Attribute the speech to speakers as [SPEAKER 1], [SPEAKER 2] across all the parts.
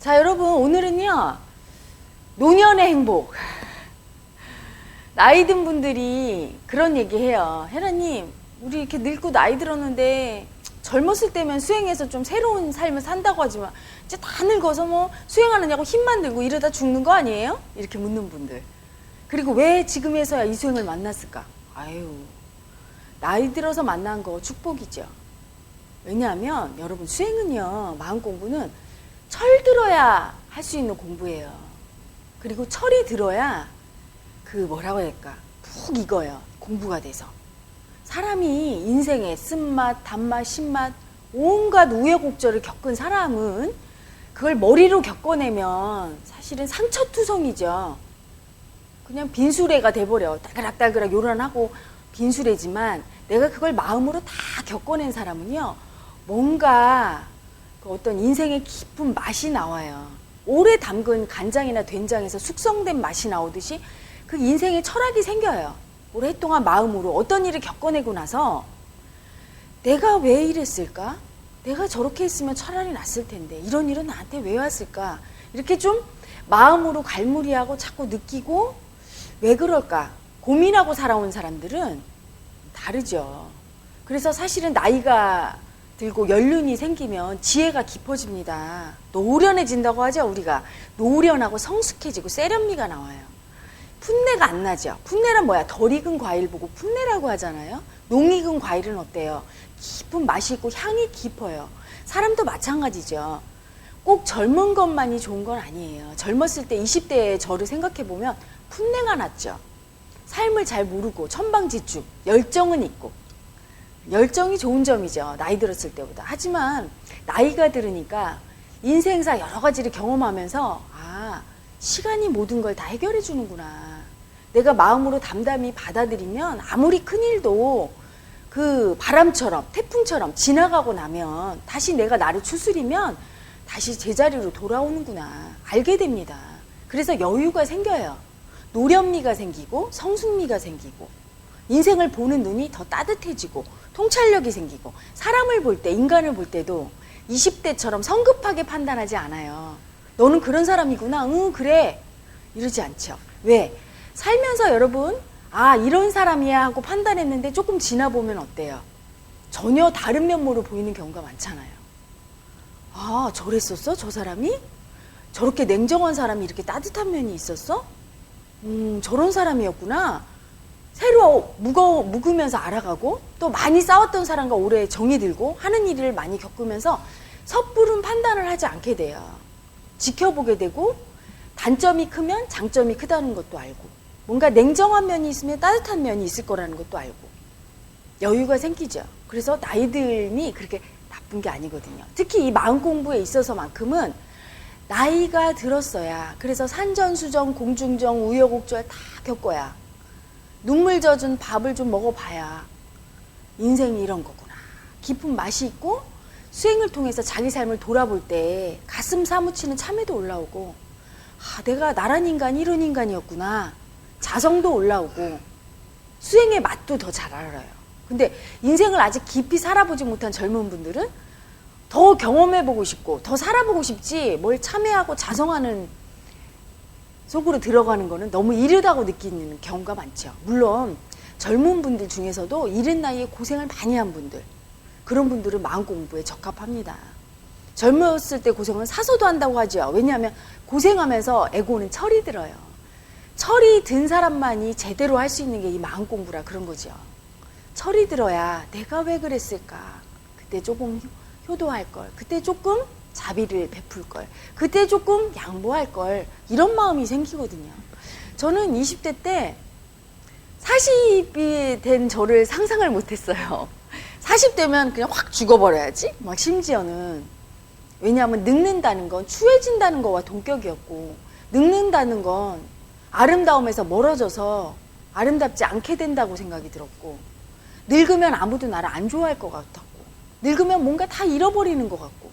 [SPEAKER 1] 자, 여러분, 오늘은요, 노년의 행복. 나이 든 분들이 그런 얘기 해요. 혜라님, 우리 이렇게 늙고 나이 들었는데 젊었을 때면 수행해서 좀 새로운 삶을 산다고 하지만 이제 다 늙어서 뭐 수행하느냐고 힘만 들고 이러다 죽는 거 아니에요? 이렇게 묻는 분들. 그리고 왜 지금에서야 이 수행을 만났을까? 아유, 나이 들어서 만난 거 축복이죠. 왜냐하면 여러분, 수행은요, 마음 공부는 철 들어야 할 수 있는 공부예요. 그리고 철이 들어야 그 뭐라고 할까, 푹 익어요. 공부가 돼서. 사람이 인생에 쓴맛, 단맛, 신맛, 온갖 우여곡절을 겪은 사람은 그걸 머리로 겪어내면 사실은 상처투성이죠. 그냥 빈수레가 돼버려. 따그락따그락 요란하고 빈수레지만 내가 그걸 마음으로 다 겪어낸 사람은요, 뭔가 그 어떤 인생의 깊은 맛이 나와요. 오래 담근 간장이나 된장에서 숙성된 맛이 나오듯이 그 인생의 철학이 생겨요. 오랫동안 마음으로 어떤 일을 겪어내고 나서 내가 왜 이랬을까? 내가 저렇게 했으면 차라리 낫을 텐데 이런 일은 나한테 왜 왔을까? 이렇게 좀 마음으로 갈무리하고 자꾸 느끼고 왜 그럴까? 고민하고 살아온 사람들은 다르죠. 그래서 사실은 나이가 들고 연륜이 생기면 지혜가 깊어집니다. 노련해진다고 하죠, 우리가. 노련하고 성숙해지고 세련미가 나와요. 풋내가 안 나죠. 풋내란 뭐야? 덜 익은 과일 보고 풋내라고 하잖아요. 농익은 과일은 어때요? 깊은 맛이 있고 향이 깊어요. 사람도 마찬가지죠. 꼭 젊은 것만이 좋은 건 아니에요. 젊었을 때 20대의 저를 생각해보면 풋내가 났죠. 삶을 잘 모르고 천방지축, 열정은 있고. 열정이 좋은 점이죠. 나이 들었을 때보다. 하지만 나이가 들으니까 인생사 여러 가지를 경험하면서 시간이 모든 걸 다 해결해 주는구나. 내가 마음으로 담담히 받아들이면 아무리 큰일도 그 바람처럼 태풍처럼 지나가고 나면 다시 내가 나를 추스리면 다시 제자리로 돌아오는구나. 알게 됩니다. 그래서 여유가 생겨요. 노련미가 생기고 성숙미가 생기고 인생을 보는 눈이 더 따뜻해지고 통찰력이 생기고 사람을 볼 때, 인간을 볼 때도 20대처럼 성급하게 판단하지 않아요. 너는 그런 사람이구나. 응, 그래. 이러지 않죠. 왜? 살면서 여러분, 이런 사람이야 하고 판단했는데 조금 지나보면 어때요? 전혀 다른 면모로 보이는 경우가 많잖아요. 저랬었어? 저 사람이? 저렇게 냉정한 사람이 이렇게 따뜻한 면이 있었어? 저런 사람이었구나. 새로 묵으면서 알아가고 또 많이 싸웠던 사람과 오래 정이 들고 하는 일을 많이 겪으면서 섣부른 판단을 하지 않게 돼요. 지켜보게 되고 단점이 크면 장점이 크다는 것도 알고 뭔가 냉정한 면이 있으면 따뜻한 면이 있을 거라는 것도 알고 여유가 생기죠. 그래서 나이 듦이 그렇게 나쁜 게 아니거든요. 특히 이 마음 공부에 있어서만큼은 나이가 들었어야, 그래서 산전수전, 공중정, 우여곡절 다 겪어야, 눈물 젖은 밥을 좀 먹어봐야 인생이 이런 거구나. 깊은 맛이 있고 수행을 통해서 자기 삶을 돌아볼 때 가슴 사무치는 참회도 올라오고 내가 나란 인간이 이런 인간이었구나. 자성도 올라오고 수행의 맛도 더 잘 알아요. 근데 인생을 아직 깊이 살아보지 못한 젊은 분들은 더 경험해보고 싶고 더 살아보고 싶지 뭘 참회하고 자성하는 속으로 들어가는 거는 너무 이르다고 느끼는 경우가 많죠. 물론 젊은 분들 중에서도 이른 나이에 고생을 많이 한 분들, 그런 분들은 마음 공부에 적합합니다. 젊었을 때 고생은 사서도 한다고 하죠. 왜냐하면 고생하면서 에고는 철이 들어요. 철이 든 사람만이 제대로 할 수 있는 게 이 마음 공부라 그런 거죠. 철이 들어야 내가 왜 그랬을까? 그때 조금 효도할 걸. 그때 조금 자비를 베풀 걸. 그때 조금 양보할 걸. 이런 마음이 생기거든요. 저는 20대 때 40이 된 저를 상상을 못했어요. 40대면 그냥 확 죽어버려야지. 막 심지어는. 왜냐하면 늙는다는 건 추해진다는 거와 동격이었고, 늙는다는 건 아름다움에서 멀어져서 아름답지 않게 된다고 생각이 들었고, 늙으면 아무도 나를 안 좋아할 것 같았고, 늙으면 뭔가 다 잃어버리는 것 같고,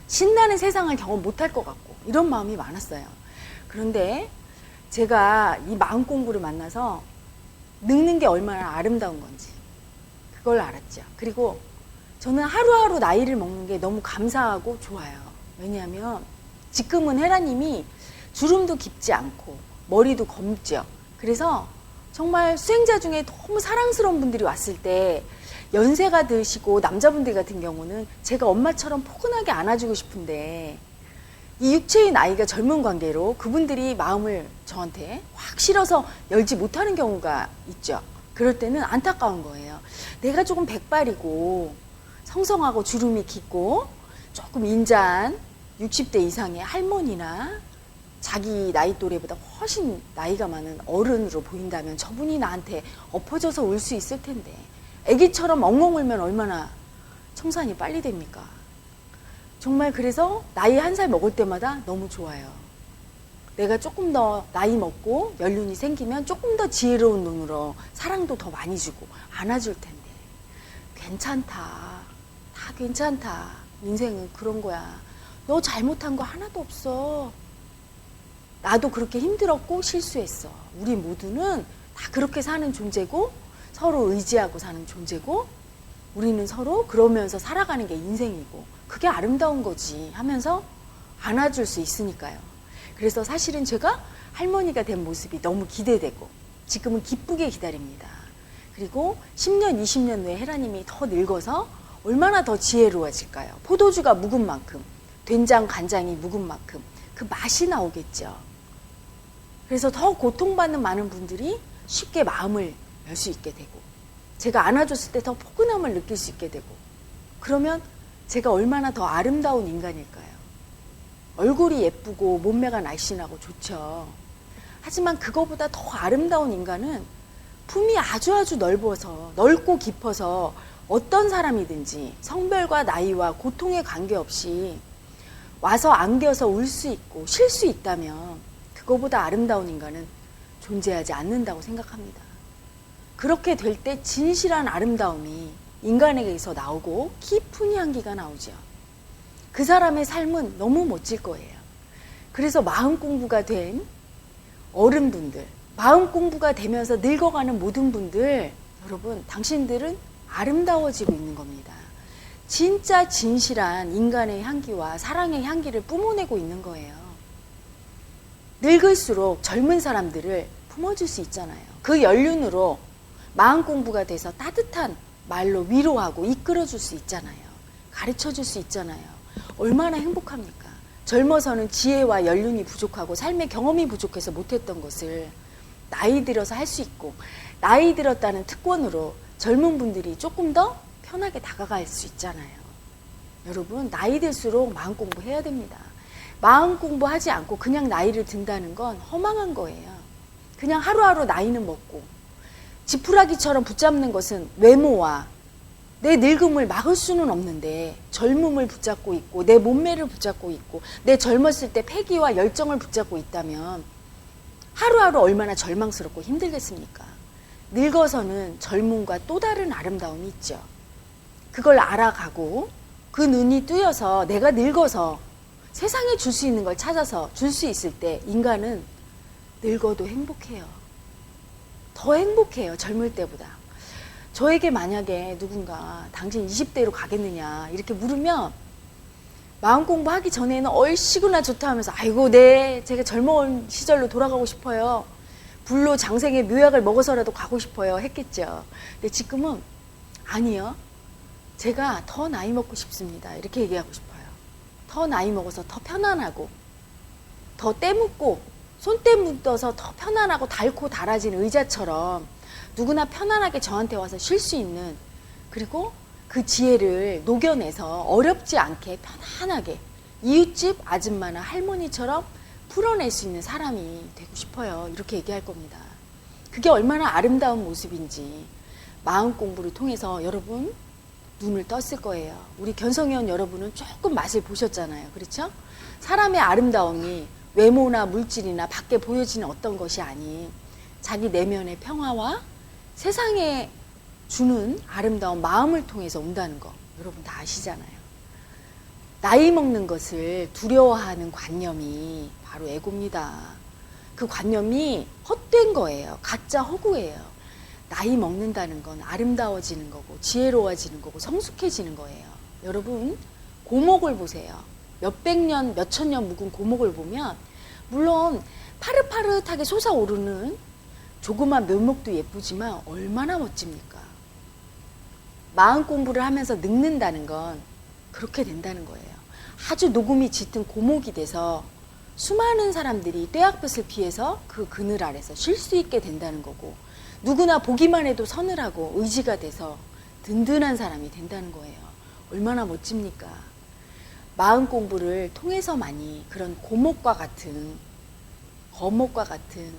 [SPEAKER 1] 신나는 세상을 경험 못할 것 같고, 이런 마음이 많았어요. 그런데 제가 이 마음 공부를 만나서 늙는 게 얼마나 아름다운 건지 그걸 알았죠. 그리고 저는 하루하루 나이를 먹는 게 너무 감사하고 좋아요. 왜냐하면 지금은 헤라님이 주름도 깊지 않고 머리도 검죠. 그래서 정말 수행자 중에 너무 사랑스러운 분들이 왔을 때 연세가 드시고 남자분들 같은 경우는 제가 엄마처럼 포근하게 안아주고 싶은데 이 육체의 나이가 젊은 관계로 그분들이 마음을 저한테 확 실어서 열지 못하는 경우가 있죠. 그럴 때는 안타까운 거예요. 내가 조금 백발이고 성성하고 주름이 깊고 조금 인자한 60대 이상의 할머니나 자기 나이 또래보다 훨씬 나이가 많은 어른으로 보인다면 저분이 나한테 엎어져서 울 수 있을 텐데 애기처럼 엉엉 울면 얼마나 청산이 빨리 됩니까? 정말 그래서 나이 한 살 먹을 때마다 너무 좋아요. 내가 조금 더 나이 먹고 연륜이 생기면 조금 더 지혜로운 눈으로 사랑도 더 많이 주고 안아줄 텐데 괜찮다. 다 괜찮다. 인생은 그런 거야. 너 잘못한 거 하나도 없어. 나도 그렇게 힘들었고 실수했어. 우리 모두는 다 그렇게 사는 존재고 서로 의지하고 사는 존재고 우리는 서로 그러면서 살아가는 게 인생이고 그게 아름다운 거지 하면서 안아줄 수 있으니까요. 그래서 사실은 제가 할머니가 된 모습이 너무 기대되고 지금은 기쁘게 기다립니다. 그리고 10년, 20년 후에 헤라님이 더 늙어서 얼마나 더 지혜로워질까요? 포도주가 묵은 만큼, 된장, 간장이 묵은 만큼 그 맛이 나오겠죠. 그래서 더 고통받는 많은 분들이 쉽게 마음을 열 수 있게 되고 제가 안아줬을 때 더 포근함을 느낄 수 있게 되고 그러면 제가 얼마나 더 아름다운 인간일까요? 얼굴이 예쁘고 몸매가 날씬하고 좋죠. 하지만 그거보다 더 아름다운 인간은 품이 아주 넓어서 넓고 깊어서 어떤 사람이든지 성별과 나이와 고통에 관계없이 와서 안겨서 울 수 있고 쉴 수 있다면 그거보다 아름다운 인간은 존재하지 않는다고 생각합니다. 그렇게 될 때 진실한 아름다움이 인간에게서 나오고 깊은 향기가 나오죠. 그 사람의 삶은 너무 멋질 거예요. 그래서 마음 공부가 된 어른분들, 마음 공부가 되면서 늙어가는 모든 분들, 여러분 당신들은 아름다워지고 있는 겁니다. 진짜 진실한 인간의 향기와 사랑의 향기를 뿜어내고 있는 거예요. 늙을수록 젊은 사람들을 품어줄 수 있잖아요. 그 연륜으로 마음 공부가 돼서 따뜻한 말로 위로하고 이끌어줄 수 있잖아요. 가르쳐줄 수 있잖아요. 얼마나 행복합니까? 젊어서는 지혜와 연륜이 부족하고 삶의 경험이 부족해서 못했던 것을 나이 들어서 할 수 있고 나이 들었다는 특권으로 젊은 분들이 조금 더 편하게 다가갈 수 있잖아요. 여러분 나이 들수록 마음 공부해야 됩니다. 마음 공부하지 않고 그냥 나이를 든다는 건 허망한 거예요. 그냥 하루하루 나이는 먹고 지푸라기처럼 붙잡는 것은 외모와 내 늙음을 막을 수는 없는데 젊음을 붙잡고 있고 내 몸매를 붙잡고 있고 내 젊었을 때 패기와 열정을 붙잡고 있다면 하루하루 얼마나 절망스럽고 힘들겠습니까? 늙어서는 젊음과 또 다른 아름다움이 있죠. 그걸 알아가고 그 눈이 뜨여서 내가 늙어서 세상에 줄 수 있는 걸 찾아서 줄 수 있을 때 인간은 늙어도 행복해요. 더 행복해요. 젊을 때보다. 저에게 만약에 누군가 당신 20대로 가겠느냐 이렇게 물으면 마음 공부하기 전에는 얼씨구나 좋다 하면서 아이고 네 제가 젊은 시절로 돌아가고 싶어요. 불로 장생의 묘약을 먹어서라도 가고 싶어요 했겠죠. 근데 지금은 아니요. 제가 더 나이 먹고 싶습니다. 이렇게 얘기하고 싶어요. 더 나이 먹어서 더 편안하고 더 때묻고 손때 묻어서 더 편안하고 달고 달아진 의자처럼 누구나 편안하게 저한테 와서 쉴 수 있는 그리고 그 지혜를 녹여내서 어렵지 않게 편안하게 이웃집 아줌마나 할머니처럼 풀어낼 수 있는 사람이 되고 싶어요. 이렇게 얘기할 겁니다. 그게 얼마나 아름다운 모습인지 마음 공부를 통해서 여러분 눈을 떴을 거예요. 우리 견성회원 여러분은 조금 맛을 보셨잖아요. 그렇죠? 사람의 아름다움이 외모나 물질이나 밖에 보여지는 어떤 것이 아닌 자기 내면의 평화와 세상에 주는 아름다운 마음을 통해서 온다는 거 여러분 다 아시잖아요. 나이 먹는 것을 두려워하는 관념이 바로 에고입니다. 그 관념이 헛된 거예요. 가짜 허구예요. 나이 먹는다는 건 아름다워지는 거고 지혜로워지는 거고 성숙해지는 거예요. 여러분 고목을 보세요. 몇백 년, 몇천 년 묵은 고목을 보면 물론 파릇파릇하게 솟아오르는 조그만 묘목도 예쁘지만 얼마나 멋집니까? 마음 공부를 하면서 늙는다는 건 그렇게 된다는 거예요. 아주 녹음이 짙은 고목이 돼서 수많은 사람들이 떼약볕을 피해서 그 그늘 아래서 쉴 수 있게 된다는 거고, 누구나 보기만 해도 서늘하고 의지가 돼서 든든한 사람이 된다는 거예요. 얼마나 멋집니까? 마음 공부를 통해서만이 그런 고목과 같은, 거목과 같은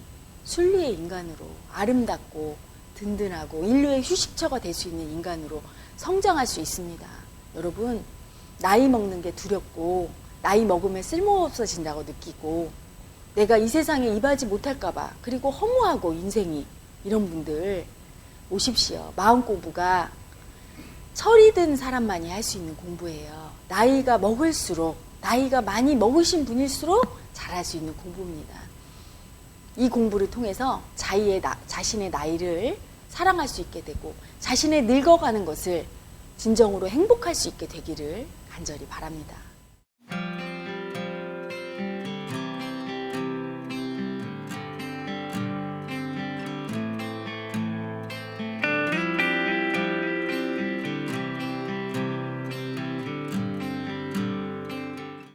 [SPEAKER 1] 순리의 인간으로 아름답고 든든하고 인류의 휴식처가 될 수 있는 인간으로 성장할 수 있습니다. 여러분, 나이 먹는 게 두렵고 나이 먹으면 쓸모없어진다고 느끼고 내가 이 세상에 임하지 못할까봐, 그리고 허무하고 인생이, 이런 분들 오십시오. 마음 공부가 철이 든 사람만이 할 수 있는 공부예요. 나이가 먹을수록, 나이가 많이 먹으신 분일수록 잘할 수 있는 공부입니다. 이 공부를 통해서 자신의 나이를 사랑할 수 있게 되고 자신의 늙어가는 것을 진정으로 행복할 수 있게 되기를 간절히 바랍니다.